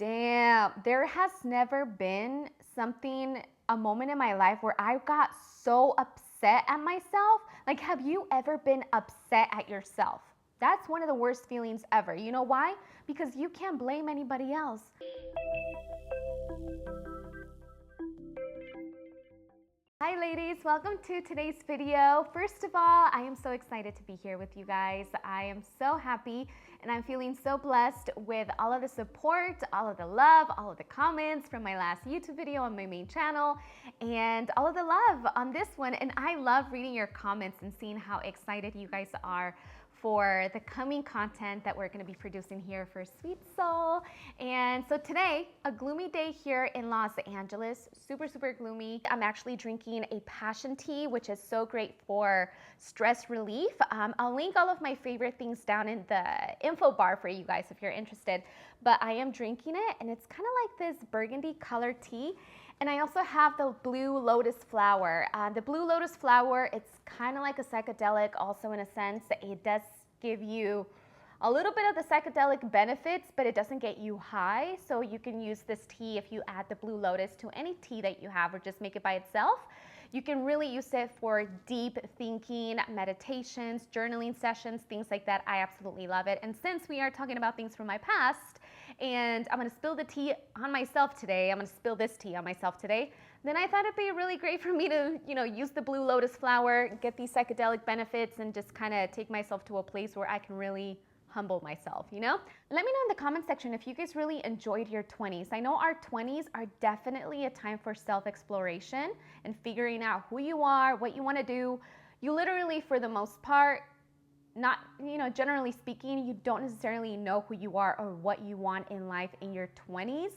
Damn, there has never been a moment in my life where I got so upset at myself. Like, have you ever been upset at yourself? That's one of the worst feelings ever. You know why? Because you can't blame anybody else. Hi ladies, welcome to today's video. First of all, I am so excited to be here with you guys. I am so happy and I'm feeling so blessed with all of the support, all of the love, all of the comments from my last YouTube video on my main channel, and all of the love on this one. And I love reading your comments and seeing how excited you guys are for the coming content that we're going to be producing here for Sweet Soul. And so today, a gloomy day here in Los Angeles, super gloomy. I'm actually drinking a passion tea, which is so great for stress relief. I'll link all of my favorite things down in the info bar for you guys if you're interested, but I am drinking it and it's kind of like this burgundy color tea. And I also have the blue lotus flower. The blue lotus flower, it's kind of like a psychedelic also in a sense. It does give you a little bit of the psychedelic benefits, but it doesn't get you high. So you can use this tea if you add the blue lotus to any tea that you have or just make it by itself. You can really use it for deep thinking, meditations, journaling sessions, things like that. I absolutely love it. And since we are talking about things from my past, and I'm gonna spill the tea on myself today, I'm gonna spill this tea on myself today, then I thought it'd be really great for me to, use the blue lotus flower, get these psychedelic benefits, and just kind of take myself to a place where I can really humble myself, Let me know in the comment section if you guys really enjoyed your 20s. I know our 20s are definitely a time for self-exploration and figuring out who you are, what you want to do. You literally, for the most part, not, generally speaking, you don't necessarily know who you are or what you want in life in your 20s.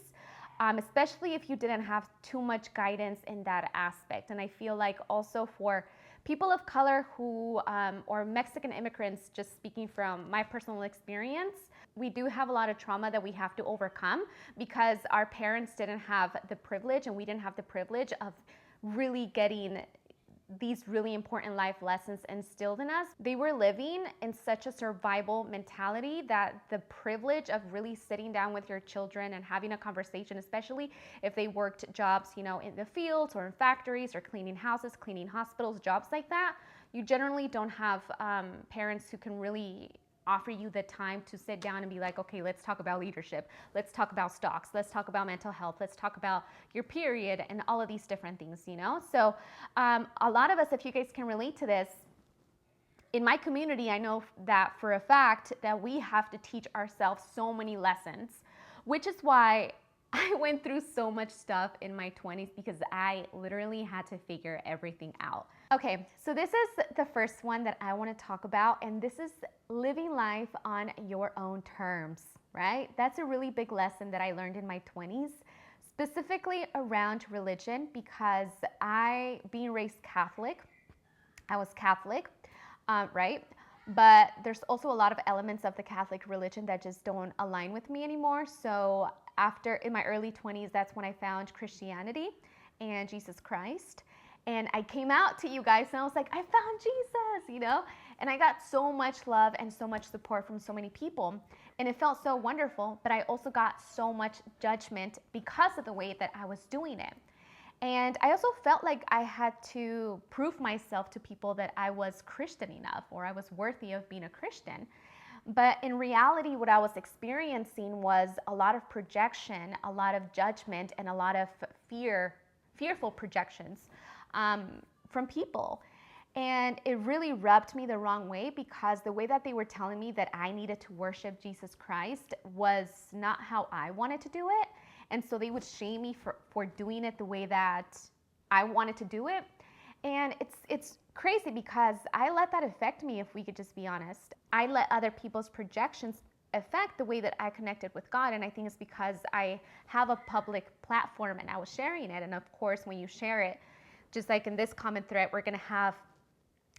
Especially if you didn't have too much guidance in that aspect. And I feel like also for people of color who, or Mexican immigrants, just speaking from my personal experience, we do have a lot of trauma that we have to overcome because our parents didn't have the privilege and we didn't have the privilege of really getting these really important life lessons instilled in us. They were living in such a survival mentality that the privilege of really sitting down with your children and having a conversation, especially if they worked jobs, in the fields or in factories or cleaning houses, cleaning hospitals, jobs like that, you generally don't have parents who can really offer you the time to sit down and be like, okay, let's talk about leadership. Let's talk about stocks. Let's talk about mental health. Let's talk about your period and all of these different things, So a lot of us, if you guys can relate to this, in my community, I know that for a fact that we have to teach ourselves so many lessons, which is why I went through so much stuff in my 20s because I literally had to figure everything out. Okay, so this is the first one that I want to talk about, and this is living life on your own terms, right? That's a really big lesson that I learned in my 20s, specifically around religion, because being raised Catholic, I was Catholic, right? But there's also a lot of elements of the Catholic religion that just don't align with me anymore. So in my early 20s, that's when I found Christianity and Jesus Christ. And I came out to you guys and I was like, I found Jesus, And I got so much love and so much support from so many people. And it felt so wonderful, but I also got so much judgment because of the way that I was doing it. And I also felt like I had to prove myself to people that I was Christian enough or I was worthy of being a Christian. But in reality, what I was experiencing was a lot of projection, a lot of judgment, and a lot of fearful projections from people. And it really rubbed me the wrong way because the way that they were telling me that I needed to worship Jesus Christ was not how I wanted to do it. And so they would shame me for doing it the way that I wanted to do it. And it's crazy because I let that affect me, if we could just be honest. I let other people's projections affect the way that I connected with God. And I think it's because I have a public platform and I was sharing it. And of course, when you share it, just like in this comment thread, we're going to have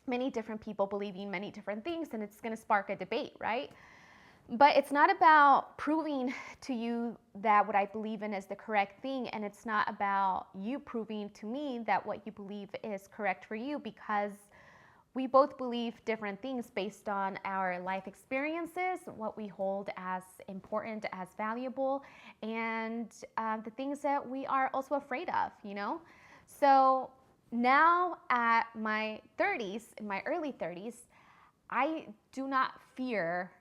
many different people believing many different things and it's going to spark a debate, right? But it's not about proving to you that what I believe in is the correct thing, and it's not about you proving to me that what you believe is correct for you, because we both believe different things based on our life experiences, what we hold as important, as valuable, and the things that we are also afraid of, you know? So now at my 30s, in my early 30s, I do not fear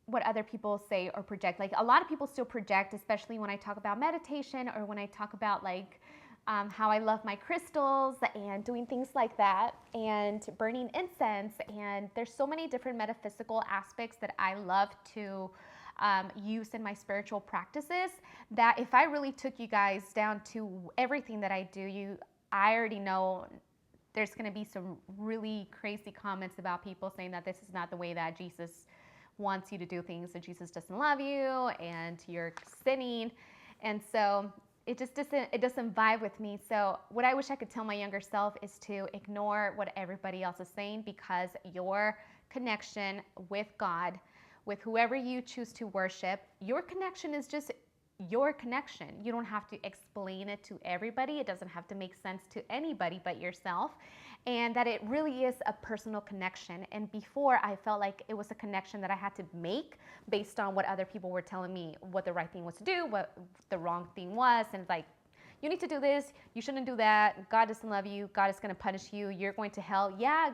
what other people say or project. Like a lot of people still project, especially when I talk about meditation or when I talk about like how I love my crystals and doing things like that and burning incense. And there's so many different metaphysical aspects that I love to use in my spiritual practices that if I really took you guys down to everything that I do, I already know there's going to be some really crazy comments about people saying that this is not the way that Jesus wants you to do things, that Jesus doesn't love you and you're sinning. And so it just doesn't vibe with me. So what I wish I could tell my younger self is to ignore what everybody else is saying, because your connection with God, with whoever you choose to worship, your connection is just your connection. You don't have to explain it to everybody. It doesn't have to make sense to anybody but yourself. And that it really is a personal connection. And before, I felt like it was a connection that I had to make based on what other people were telling me what the right thing was to do, what the wrong thing was. And it's like, you need to do this, you shouldn't do that, God doesn't love you, God is going to punish you, you're going to hell. Yeah,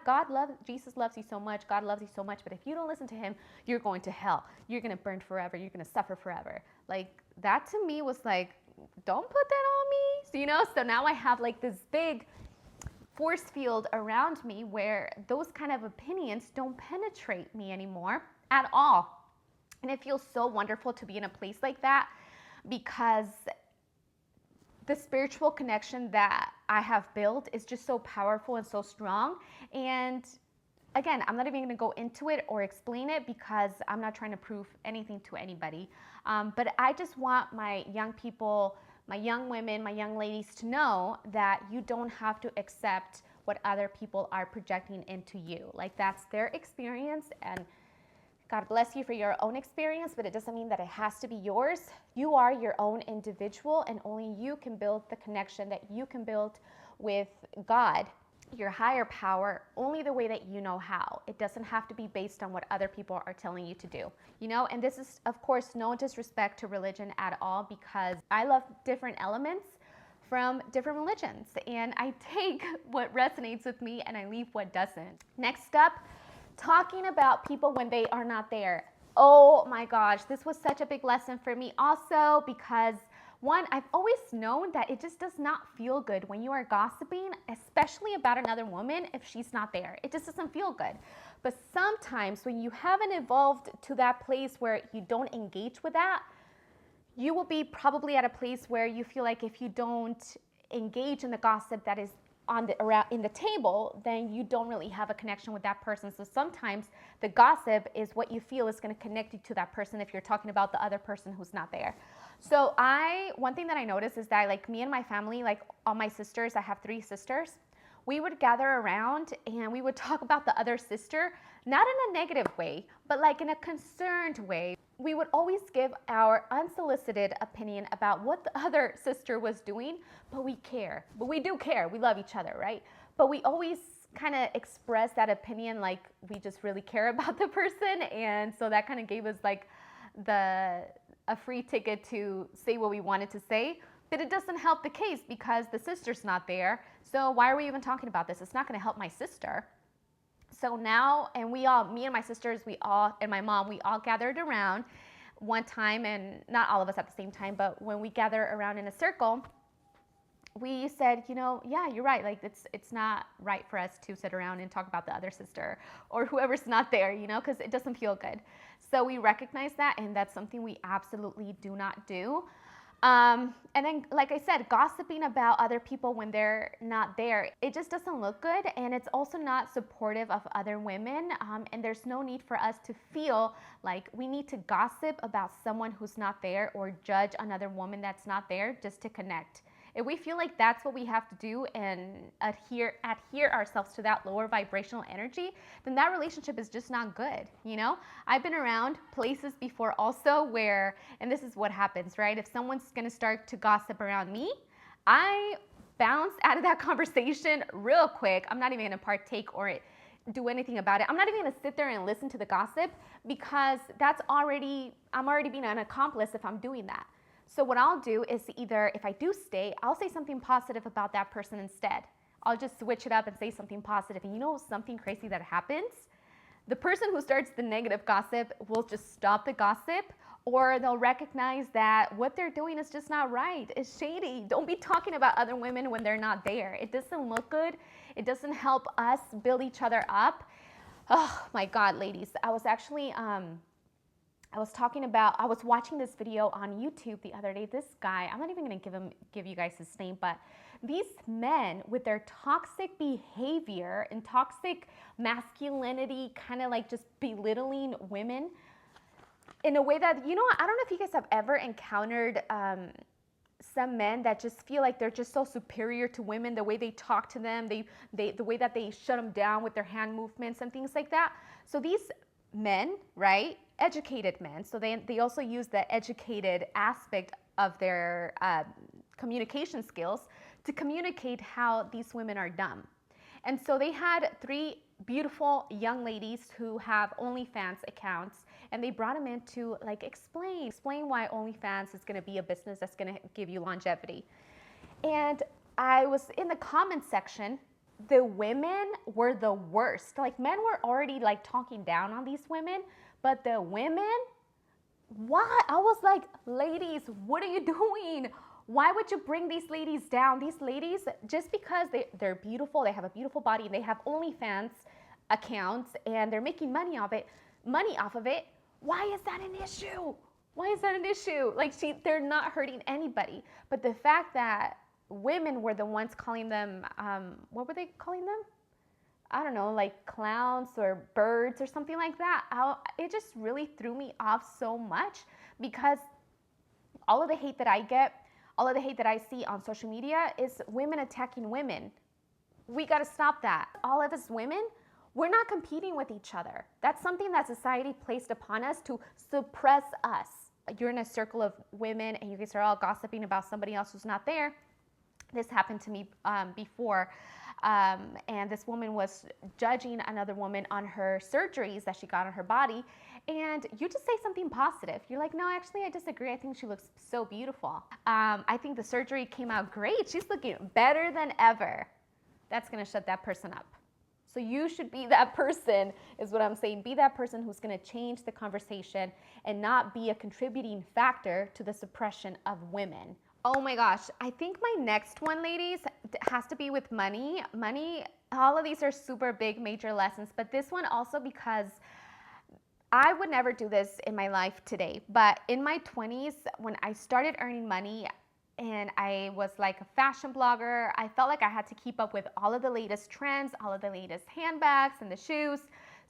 Jesus loves you so much, God loves you so much, but if you don't listen to him, you're going to hell. You're going to burn forever, you're going to suffer forever. Like, that to me was like, don't put that on me. So, you know, so now I have like this big force field around me where those kind of opinions don't penetrate me anymore at all. And it feels so wonderful to be in a place like that, because the spiritual connection that I have built is just so powerful and so strong. And again, I'm not even going to go into it or explain it because I'm not trying to prove anything to anybody. But I just want my young people, my young women, my young ladies to know that you don't have to accept what other people are projecting into you. Like, that's their experience, and God bless you for your own experience, but it doesn't mean that it has to be yours. You are your own individual, and only you can build the connection that you can build with God, your higher power, only the way that you know how. It doesn't have to be based on what other people are telling you to do, you know? And this is, of course, no disrespect to religion at all, because I love different elements from different religions, and I take what resonates with me and I leave what doesn't. Next up, talking about people when they are not there. Oh my gosh, this was such a big lesson for me also, because one, I've always known that it just does not feel good when you are gossiping, especially about another woman, if she's not there. It just doesn't feel good. But sometimes when you haven't evolved to that place where you don't engage with that, you will be probably at a place where you feel like if you don't engage in the gossip that is in the table, then you don't really have a connection with that person. So sometimes the gossip is what you feel is going to connect you to that person if you're talking about the other person who's not there. So one thing that I noticed is that, like, me and my family, like all my sisters, I have 3 sisters, we would gather around and we would talk about the other sister, not in a negative way, but like in a concerned way. We would always give our unsolicited opinion about what the other sister was doing, but we care. But we do care. We love each other, right? But we always kind of express that opinion like we just really care about the person. And so that kind of gave us like a free ticket to say what we wanted to say. But it doesn't help the case because the sister's not there. So why are we even talking about this? It's not going to help my sister. So now, and me and my sisters, and my mom, we all gathered around one time, and not all of us at the same time, but when we gather around in a circle, we said, you know, yeah, you're right. Like, it's not right for us to sit around and talk about the other sister or whoever's not there, you know, because it doesn't feel good. So we recognize that, and that's something we absolutely do not do. And then, like I said, gossiping about other people when they're not there, it just doesn't look good, and it's also not supportive of other women, and there's no need for us to feel like we need to gossip about someone who's not there or judge another woman that's not there just to connect. If we feel like that's what we have to do and adhere ourselves to that lower vibrational energy, then that relationship is just not good, you know? I've been around places before also where, and this is what happens, right? If someone's gonna start to gossip around me, I bounce out of that conversation real quick. I'm not even gonna partake or do anything about it. I'm not even gonna sit there and listen to the gossip because I'm already being an accomplice if I'm doing that. So what I'll do is either, if I do stay, I'll say something positive about that person instead. I'll just switch it up and say something positive. And you know something crazy that happens? The person who starts the negative gossip will just stop the gossip, or they'll recognize that what they're doing is just not right. It's shady. Don't be talking about other women when they're not there. It doesn't look good. It doesn't help us build each other up. Oh my God, ladies. I was actually, I was watching this video on YouTube the other day. This guy, I'm not even gonna give you guys his name, but these men with their toxic behavior and toxic masculinity, kind of like just belittling women in a way that, you know, I don't know if you guys have ever encountered some men that just feel like they're just so superior to women, the way they talk to them, the way that they shut them down with their hand movements and things like that. So these men, right, educated men, so they also use the educated aspect of their communication skills to communicate how these women are dumb. And so they had 3 beautiful young ladies who have OnlyFans accounts, and they brought them in to like explain why OnlyFans is going to be a business that's going to give you longevity. And I was in the comment section. The women were the worst. Like, men were already like talking down on these women, but the women, what? I was like, ladies, what are you doing? Why would you bring these ladies down? These ladies, just because they're beautiful, they have a beautiful body, and they have OnlyFans accounts, and they're making money off of it, why is that an issue? Why is that an issue? Like, they're not hurting anybody. But the fact that women were the ones calling them, what were they calling them? I don't know, like clowns or birds or something like that. It just really threw me off so much, because all of the hate that I get, all of the hate that I see on social media is women attacking women. We got to stop that. All of us women, we're not competing with each other. That's something that society placed upon us to suppress us. You're in a circle of women and you guys are all gossiping about somebody else who's not there. This happened to me before. And this woman was judging another woman on her surgeries that she got on her body. And you just say something positive. You're like, no, actually, I disagree. I think she looks so beautiful. I think the surgery came out great. She's looking better than ever. That's going to shut that person up. So you should be that person, is what I'm saying. Be that person who's going to change the conversation and not be a contributing factor to the suppression of women. Oh my gosh, I think my next one, ladies, has to be with money. Money, all of these are super big, major lessons, but this one also because I would never do this in my life today, but in my 20s, when I started earning money and I was like a fashion blogger, I felt like I had to keep up with all of the latest trends, all of the latest handbags and the shoes.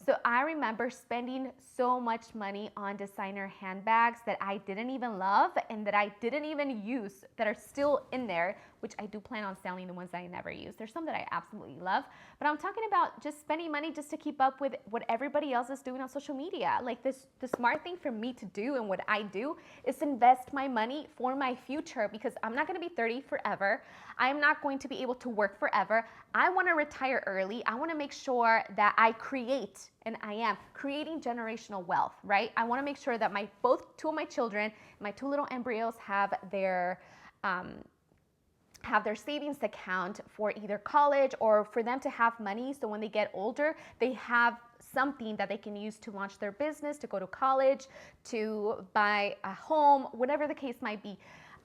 So I remember spending so much money on designer handbags that I didn't even love and that I didn't even use, that are still in there, which I do plan on selling the ones that I never use. There's some that I absolutely love, but I'm talking about just spending money just to keep up with what everybody else is doing on social media. Like the smart thing for me to do and what I do is invest my money for my future, because I'm not gonna be 30 forever. I'm not going to be able to work forever. I wanna retire early. I wanna make sure that I create, and I am creating generational wealth, right? I wanna make sure that two of my children, my 2 little embryos have their savings account for either college or for them to have money, so when they get older, they have something that they can use to launch their business, to go to college, to buy a home, whatever the case might be.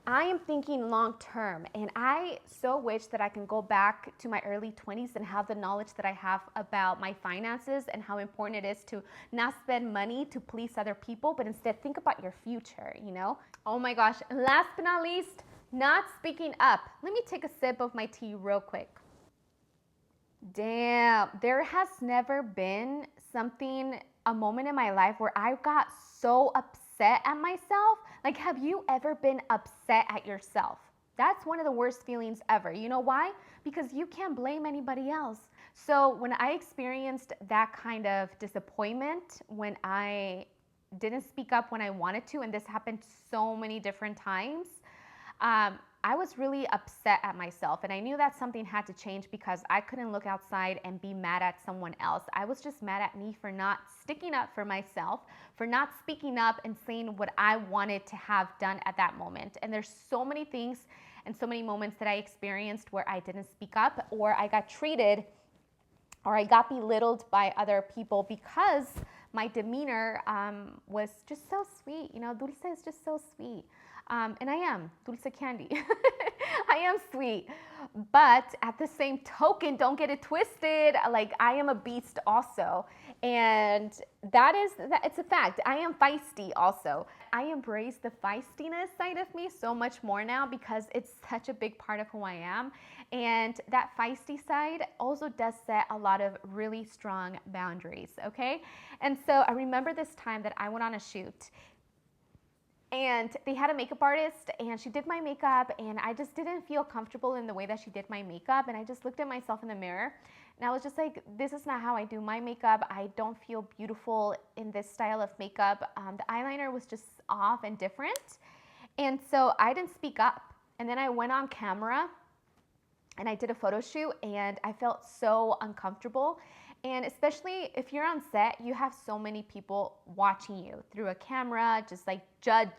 I am thinking long term, and I so wish that I can go back to my early 20s and have the knowledge that I have about my finances and how important it is to not spend money to please other people, but instead think about your future, you know? Oh my gosh, last but not least, not speaking up. Let me take a sip of my tea real quick. Damn, there has never been a moment in my life where I got so upset at myself. Like, have you ever been upset at yourself? That's one of the worst feelings ever. You know why? Because you can't blame anybody else. So when I experienced that kind of disappointment, when I didn't speak up when I wanted to, and this happened so many different times, I was really upset at myself, and I knew that something had to change because I couldn't look outside and be mad at someone else. I was just mad at me for not sticking up for myself, for not speaking up and saying what I wanted to have done at that moment. And there's so many things and so many moments that I experienced where I didn't speak up, or I got treated or I got belittled by other people because my demeanor was just so sweet. You know, Dulce is just so sweet. And I am Dulce Candy. I am sweet. But at the same token, don't get it twisted. Like, I am a beast also. And it's a fact. I am feisty also. I embrace the feistiness side of me so much more now because it's such a big part of who I am. And that feisty side also does set a lot of really strong boundaries, okay? And so I remember this time that I went on a shoot, and they had a makeup artist, and she did my makeup, and I just didn't feel comfortable in the way that she did my makeup. And I just looked at myself in the mirror, and I was just like, this is not how I do my makeup. I don't feel beautiful in this style of makeup. The eyeliner was just off and different. And so I didn't speak up. And then I went on camera, and I did a photo shoot, and I felt so uncomfortable. And especially if you're on set, you have so many people watching you through a camera, just like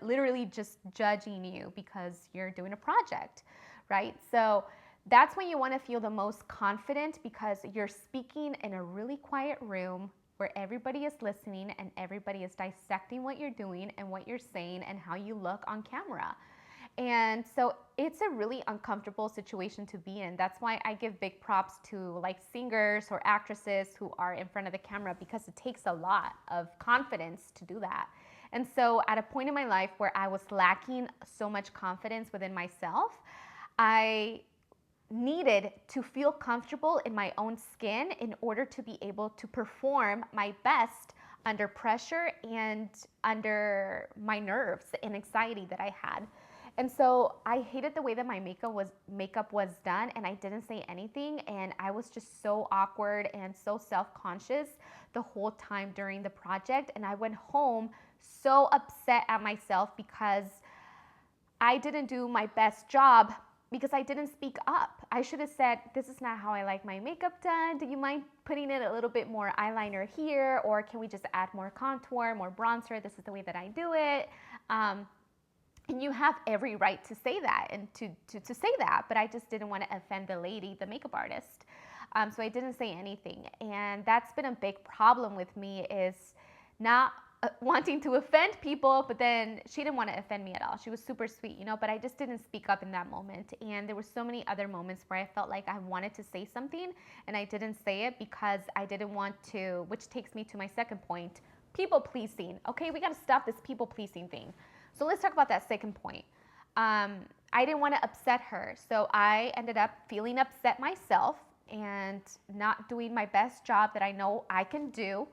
literally just judging you because you're doing a project, right? So that's when you want to feel the most confident, because you're speaking in a really quiet room where everybody is listening and everybody is dissecting what you're doing and what you're saying and how you look on camera. And so it's a really uncomfortable situation to be in. That's why I give big props to like singers or actresses who are in front of the camera, because it takes a lot of confidence to do that. And so at a point in my life where I was lacking so much confidence within myself, I needed to feel comfortable in my own skin in order to be able to perform my best under pressure and under my nerves and anxiety that I had. And so I hated the way that my makeup was done, and I didn't say anything, and I was just so awkward and so self-conscious the whole time during the project. And I went home so upset at myself because I didn't do my best job, because I didn't speak up. I should have said, this is not how I like my makeup done. Do you mind putting in a little bit more eyeliner here? Or can we just add more contour, more bronzer? This is the way that I do it. And you have every right to say that and to say that, but I just didn't want to offend the lady, the makeup artist. So I didn't say anything. And that's been a big problem with me, is not wanting to offend people, but then she didn't want to offend me at all. She was super sweet, you know, but I just didn't speak up in that moment. And there were so many other moments where I felt like I wanted to say something and I didn't say it because I didn't want to, which takes me to my second point, people pleasing. Okay, we got to stop this people pleasing thing. So let's talk about that second point. I didn't want to upset her, so I ended up feeling upset myself and not doing my best job that I know I can do.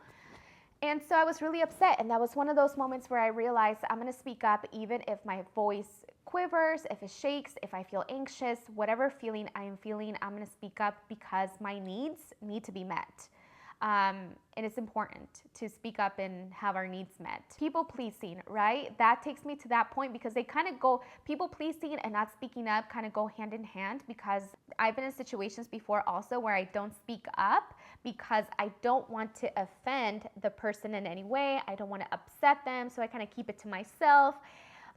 And so I was really upset, and that was one of those moments where I realized I'm going to speak up even if my voice quivers, if it shakes, if I feel anxious, whatever feeling I am feeling, I'm going to speak up because my needs need to be met. And it's important to speak up and have our needs met. People pleasing, right? That takes me to that point, because they kind of go, people pleasing and not speaking up kind of go hand in hand, because I've been in situations before also where I don't speak up because I don't want to offend the person in any way. I don't want to upset them, so I kind of keep it to myself.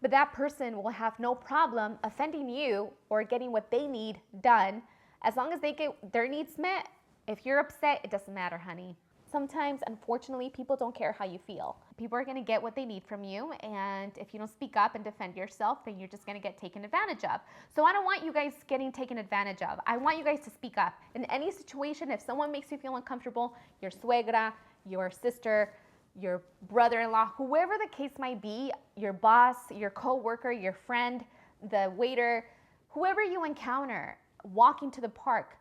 But that person will have no problem offending you or getting what they need done as long as they get their needs met. If you're upset, it doesn't matter, honey. Sometimes, unfortunately, people don't care how you feel. People are going to get what they need from you, and if you don't speak up and defend yourself, then you're just going to get taken advantage of. So I don't want you guys getting taken advantage of. I want you guys to speak up. In any situation, if someone makes you feel uncomfortable, your suegra, your sister, your brother-in-law, whoever the case might be, your boss, your co-worker, your friend, the waiter, whoever you encounter walking to the park,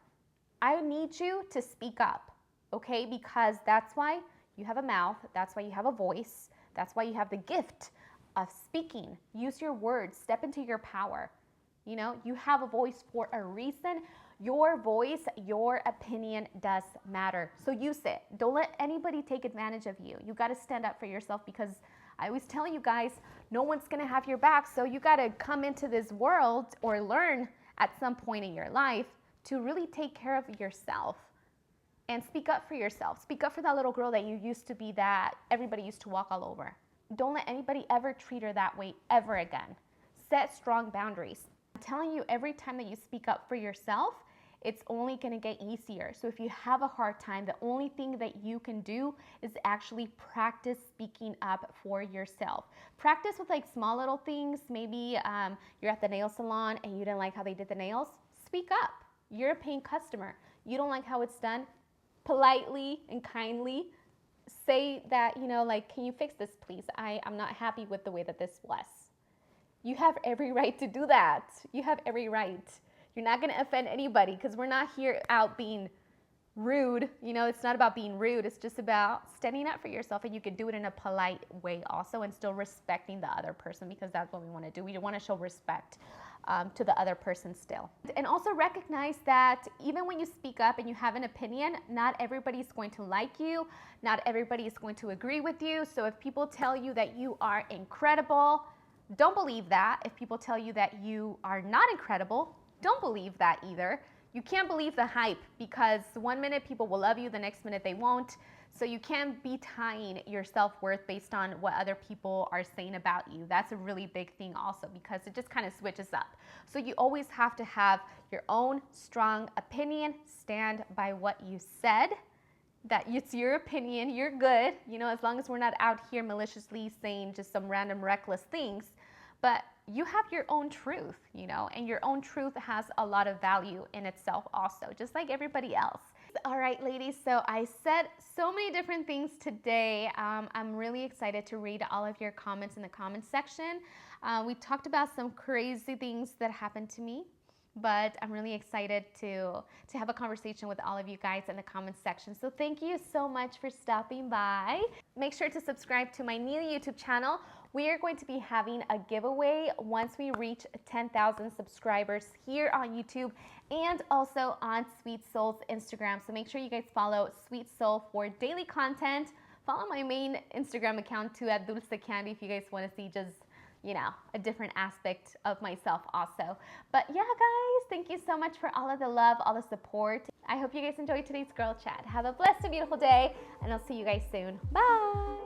I need you to speak up, okay? Because that's why you have a mouth, that's why you have a voice, that's why you have the gift of speaking. Use your words, step into your power. You know, you have a voice for a reason. Your voice, your opinion does matter. So use it. Don't let anybody take advantage of you. You got to stand up for yourself, because I always tell you guys, no one's gonna have your back, so you gotta come into this world or learn at some point in your life to really take care of yourself and speak up for yourself. Speak up for that little girl that you used to be that everybody used to walk all over. Don't let anybody ever treat her that way ever again. Set strong boundaries. I'm telling you, every time that you speak up for yourself, it's only gonna get easier. So if you have a hard time, the only thing that you can do is actually practice speaking up for yourself. Practice with like small little things. Maybe you're at the nail salon and you didn't like how they did the nails. Speak up. You're a paying customer. You don't like how it's done. Politely and kindly say that, you know, like, can you fix this please? I'm not happy with the way that this was. You have every right to do that. You have every right. You're not gonna offend anybody because we're not here out being rude. You know, it's not about being rude. It's just about standing up for yourself, and you can do it in a polite way also and still respecting the other person, because that's what we wanna do. We wanna show respect to the other person still. And also recognize that even when you speak up and you have an opinion, not everybody's going to like you. Not everybody is going to agree with you. So if people tell you that you are incredible, don't believe that. If people tell you that you are not incredible, don't believe that either. You can't believe the hype, because one minute people will love you, the next minute they won't. So you can't be tying your self-worth based on what other people are saying about you. That's a really big thing also, because it just kind of switches up. So you always have to have your own strong opinion, stand by what you said, that it's your opinion, you're good, you know, as long as we're not out here maliciously saying just some random reckless things. But you have your own truth, you know, and your own truth has a lot of value in itself also, just like everybody else. All right, ladies, so I said so many different things today. I'm really excited to read all of your comments in the comment section. We talked about some crazy things that happened to me, but I'm really excited to have a conversation with all of you guys in the comment section. So thank you so much for stopping by. Make sure to subscribe to my new YouTube channel. We are going to be having a giveaway once we reach 10,000 subscribers here on YouTube and also on Sweet Soul's Instagram. So make sure you guys follow Sweet Soul for daily content. Follow my main Instagram account too at Dulce Candy if you guys want to see just, you know, a different aspect of myself also. But yeah, guys, thank you so much for all of the love, all the support. I hope you guys enjoyed today's girl chat. Have a blessed and beautiful day, and I'll see you guys soon. Bye.